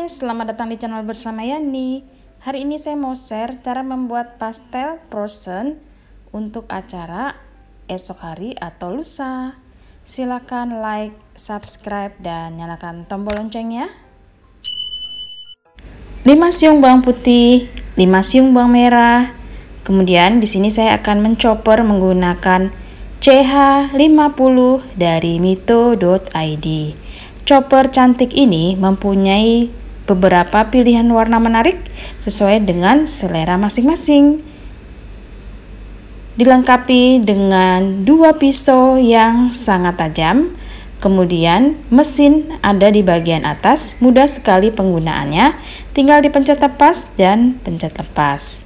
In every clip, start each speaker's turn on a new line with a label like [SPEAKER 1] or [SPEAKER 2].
[SPEAKER 1] Hai, selamat datang di channel bersama Yani. Hari ini saya mau share cara membuat pastel frozen untuk acara esok hari atau lusa. Silakan like, subscribe, dan nyalakan tombol loncengnya. 5 siung bawang putih, 5 siung bawang merah. Kemudian di sini saya akan menchopper menggunakan CH50 dari mito.id. Chopper cantik ini mempunyai beberapa pilihan warna menarik sesuai dengan selera masing-masing. Dilengkapi dengan 2 pisau yang sangat tajam. Kemudian mesin ada di bagian atas, mudah sekali penggunaannya, tinggal dipencet lepas dan pencet lepas.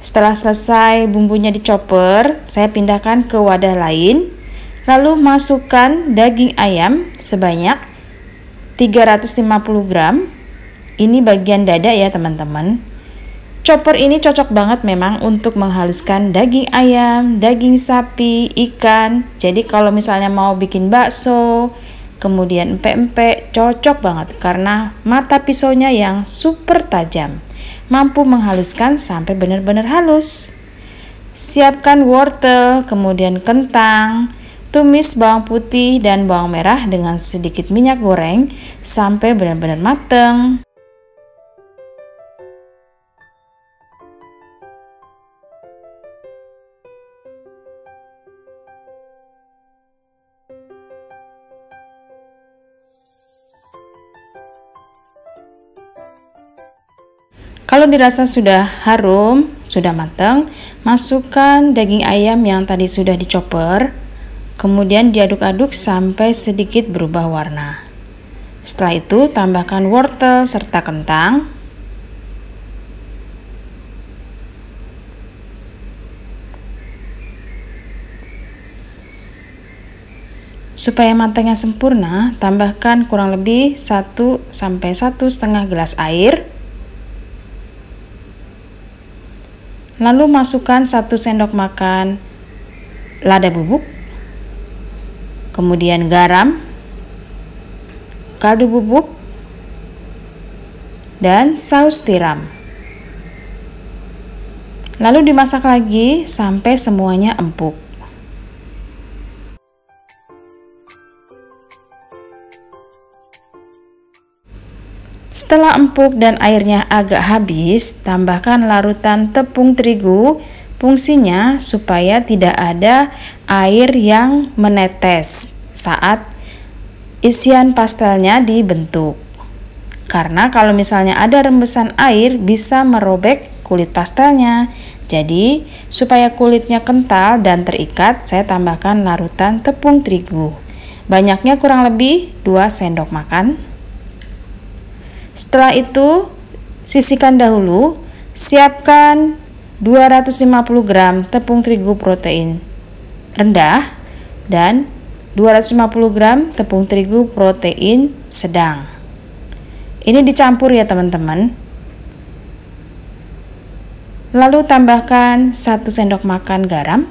[SPEAKER 1] Setelah selesai bumbunya dichopper, saya pindahkan ke wadah lain, lalu masukkan daging ayam sebanyak 350 gram. Ini bagian dada ya teman-teman. Chopper ini cocok banget memang untuk menghaluskan daging ayam, daging sapi, ikan. Jadi kalau misalnya mau bikin bakso, kemudian empek-empek, cocok banget karena mata pisaunya yang super tajam, mampu menghaluskan sampai benar-benar halus. Siapkan wortel, kemudian kentang, tumis bawang putih dan bawang merah dengan sedikit minyak goreng sampai benar-benar mateng. Kalau dirasa sudah harum, sudah matang, masukkan daging ayam yang tadi sudah dichopper. Kemudian diaduk-aduk sampai sedikit berubah warna. Setelah itu tambahkan wortel serta kentang. Supaya matangnya sempurna, tambahkan kurang lebih 1 sampai 1,5 gelas air. Lalu masukkan 1 sendok makan lada bubuk, kemudian garam, kaldu bubuk, dan saus tiram. Lalu dimasak lagi sampai semuanya empuk. Setelah empuk dan airnya agak habis, tambahkan larutan tepung terigu. Fungsinya supaya tidak ada air yang menetes saat isian pastelnya dibentuk. Karena kalau misalnya ada rembesan air bisa merobek kulit pastelnya. Jadi, supaya kulitnya kental dan terikat, saya tambahkan larutan tepung terigu. Banyaknya kurang lebih 2 sendok makan. Setelah itu, sisihkan dahulu. Siapkan 250 gram tepung terigu protein rendah dan 250 gram tepung terigu protein sedang. Ini dicampur ya teman-teman. Lalu tambahkan 1 sendok makan garam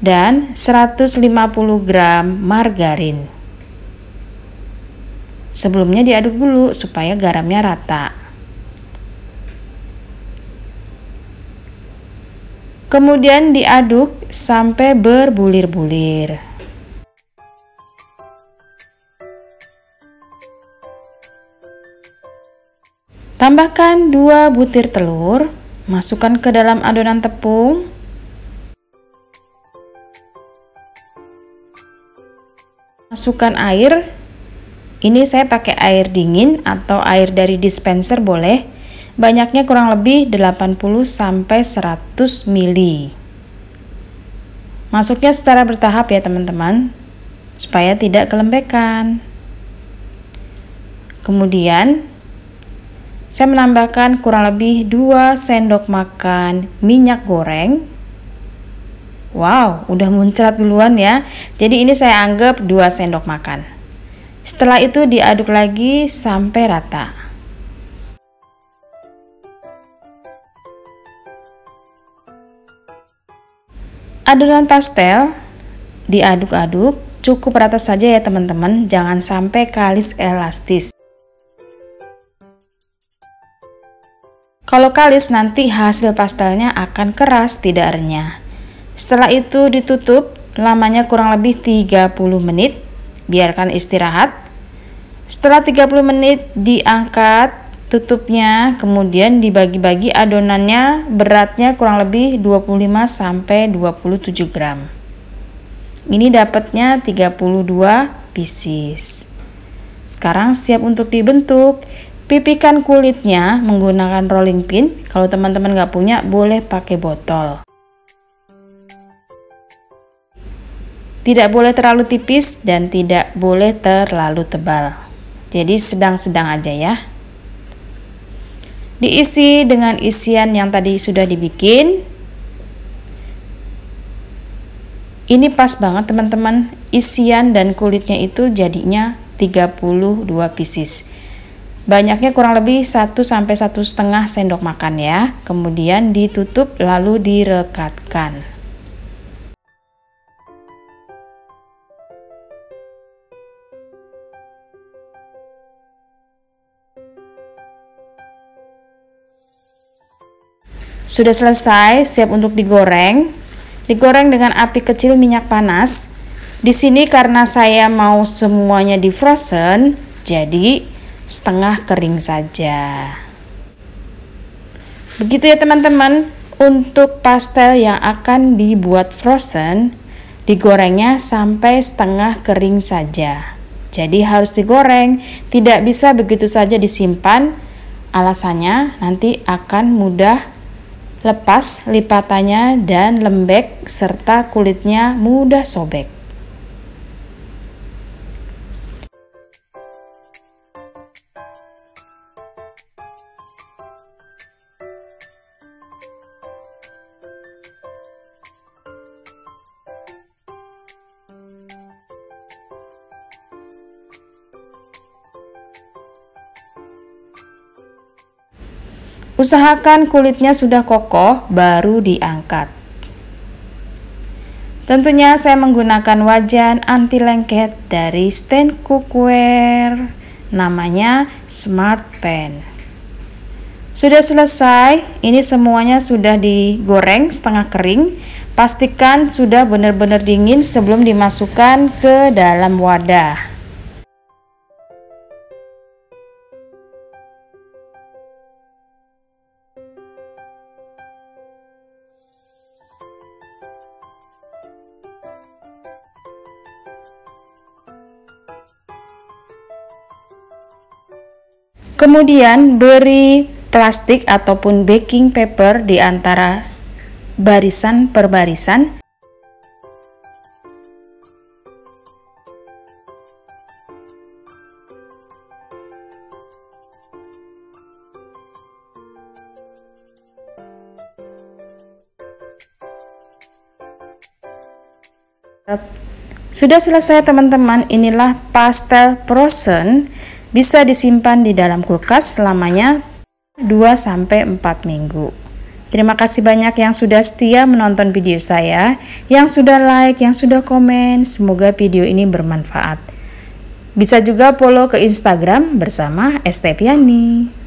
[SPEAKER 1] dan 150 gram margarin. Sebelumnya diaduk dulu supaya garamnya rata. Kemudian diaduk sampai berbulir-bulir. Tambahkan 2 butir telur, masukkan ke dalam adonan tepung. Masukkan air. Ini saya pakai air dingin atau air dari dispenser boleh. Banyaknya kurang lebih 80 sampai 100 ml. Masuknya secara bertahap ya teman-teman, supaya tidak kelembekan. Kemudian saya menambahkan kurang lebih 2 sendok makan minyak goreng. Wow, udah muncrat duluan ya. Jadi ini saya anggap 2 sendok makan. Setelah itu diaduk lagi sampai rata. Adonan pastel diaduk-aduk cukup rata saja ya teman-teman, jangan sampai kalis elastis. Kalau kalis nanti hasil pastelnya akan keras, tidak renyah. Setelah itu ditutup, lamanya kurang lebih 30 menit, biarkan istirahat. Setelah 30 menit diangkat tutupnya, kemudian dibagi-bagi adonannya, beratnya kurang lebih 25-27 gram. Ini dapatnya 32 pieces. Sekarang siap untuk dibentuk. Pipihkan kulitnya menggunakan rolling pin. Kalau teman-teman nggak punya, boleh pakai botol. Tidak boleh terlalu tipis dan tidak boleh terlalu tebal. Jadi sedang-sedang aja ya. Diisi dengan isian yang tadi sudah dibikin. Ini pas banget teman-teman, isian dan kulitnya itu jadinya 32 pieces. Banyaknya kurang lebih 1-1,5 sendok makan ya. Kemudian ditutup lalu direkatkan. Sudah selesai, siap untuk digoreng. Digoreng dengan api kecil minyak panas. Di sini karena saya mau semuanya di frozen, jadi setengah kering saja. Begitu ya teman-teman, untuk pastel yang akan dibuat frozen, digorengnya sampai setengah kering saja. Jadi harus digoreng, tidak bisa begitu saja disimpan. Alasannya nanti akan mudah lepas lipatannya dan lembek serta kulitnya mudah sobek. Usahakan kulitnya sudah kokoh baru diangkat. Tentunya saya menggunakan wajan anti lengket dari stand cookware, namanya Smart Pan. Sudah selesai, ini semuanya sudah digoreng setengah kering. Pastikan sudah benar-benar dingin sebelum dimasukkan ke dalam wadah. Kemudian beri plastik ataupun baking paper di antara barisan per barisan. Sudah selesai teman-teman, inilah pastel frozen. Bisa disimpan di dalam kulkas selamanya 2-4 minggu. Terima kasih banyak yang sudah setia menonton video saya, yang sudah like, yang sudah komen. Semoga video ini bermanfaat. Bisa juga follow ke Instagram bersama Estepiani.